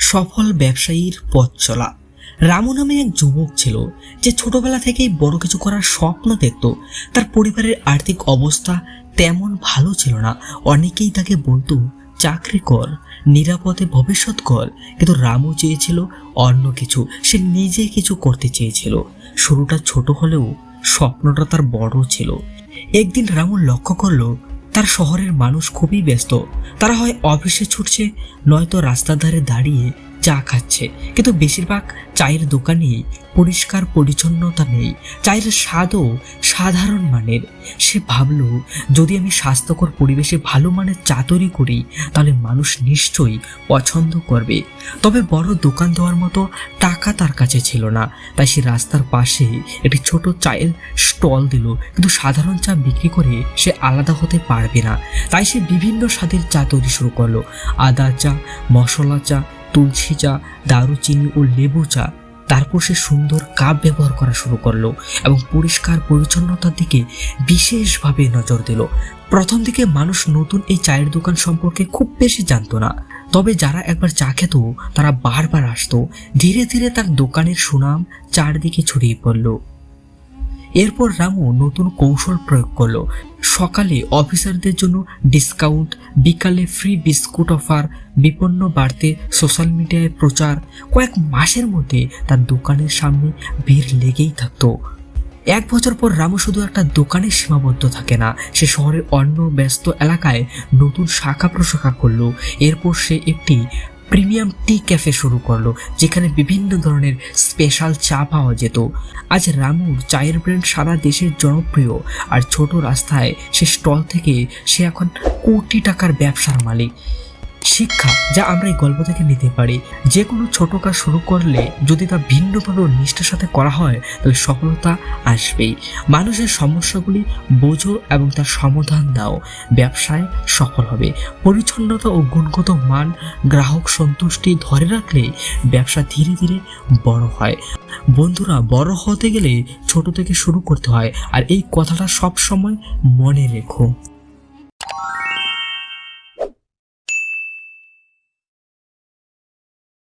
সফল ব্যবসায়ীর পথ চলা। রামু নামে এক যুবক ছিল যে ছোটবেলা থেকেই বড় কিছু করার স্বপ্ন দেখত। তার পরিবারের আর্থিক অবস্থা তেমন ভালো ছিল না। অনেকেই তাকে বলতো চাকরি কর, নিরাপদে ভবিষ্যৎ কর, কিন্তু রামু চেয়েছিল অন্য কিছু। সে নিজে কিছু করতে চেয়েছিল। শুরুটা ছোট হলেও স্বপ্নটা তার বড় ছিল। একদিন রামু লক্ষ্য করলো তার শহরের মানুষ খুবই ব্যস্ত। তারা হয় অফিসে ছুটছে, নয়তো রাস্তার ধারে দাঁড়িয়ে চা খাচ্ছে, কিন্তু বেশিরভাগ চায়ের দোকানে পরিষ্কার পরিচ্ছন্নতা নেই। চায়ের স্বাদও সাধারণ মানের। সে ভাবল, যদি আমি স্বাস্থ্যকর পরিবেশে ভালো মানের চা তৈরি করি তাহলে মানুষ নিশ্চয়ই পছন্দ করবে। তবে বড় দোকান দেওয়ার মতো টাকা তার কাছে ছিল না। তাই সে রাস্তার পাশে একটি ছোট চায়ের স্টল দিল, কিন্তু সাধারণ চা বিক্রি করে সে আলাদা হতে পারবে না। তাই সে বিভিন্ন স্বাদের চা তৈরি শুরু করলো। আদা চা, মশলা চা, তুলসী চা, দারুচিনি ও লেবু চা। তারপর সে সুন্দর কাপ ব্যবহার করা শুরু করলো এবং পরিষ্কার পরিচ্ছন্নতার দিকে বিশেষভাবে নজর দিল। প্রথম দিকে মানুষ নতুন এই চায়ের দোকান সম্পর্কে খুব বেশি জানতো না, তবে যারা একবার চা খেত তারা বারবার আসতো। ধীরে ধীরে তার দোকানের সুনাম চারদিকে ছড়িয়ে পড়ল। এরপর রামু নতুন কৌশল প্রয়োগ করলো। সকালে অফিসারদের জন্য ডিসকাউন্ট, বিকালে ফ্রি বিস্কুট অফার, বিপণন বাড়তে সোশ্যাল মিডিয়ায় প্রচার। কয়েক মাসের মধ্যে তার দোকানের সামনে ভিড় লেগেই থাকতো। এক বছর পর রামু শুধু একটা দোকানে সীমাবদ্ধ থাকে না, সে শহরের অন্য ব্যস্ত এলাকায় নতুন শাখা প্রশাখা করলো। এরপর সে একটি প্রিমিয়াম টি ক্যাফে শুরু করলো, যেখানে বিভিন্ন ধরনের স্পেশাল চা পাওয়া যেত। আজ রামুর চায়ের ব্র্যান্ড সারা দেশের জনপ্রিয়, আর ছোট রাস্তায় সে স্টল থেকে সে এখন কোটি টাকার ব্যবসার মালিক। শিক্ষা যা আমরা এই গল্প থেকে নিতে পারি, যে কোনো ছোট কাজ শুরু করলে যদি তা ভিন্নভাবে ও নিষ্ঠার সাথে করা হয় তাহলে সফলতা আসবেই। মানুষের সমস্যাগুলি বোঝো এবং তার সমাধান দাও, ব্যবসায় সফল হবে। পরিচ্ছন্নতা ও গুণগত মান, গ্রাহক সন্তুষ্টি ধরে রাখলে ব্যবসা ধীরে ধীরে বড় হয়। বন্ধুরা, বড় হতে গেলে ছোট থেকে শুরু করতে হয়, আর এই কথাটা সব সময় মনে রেখো।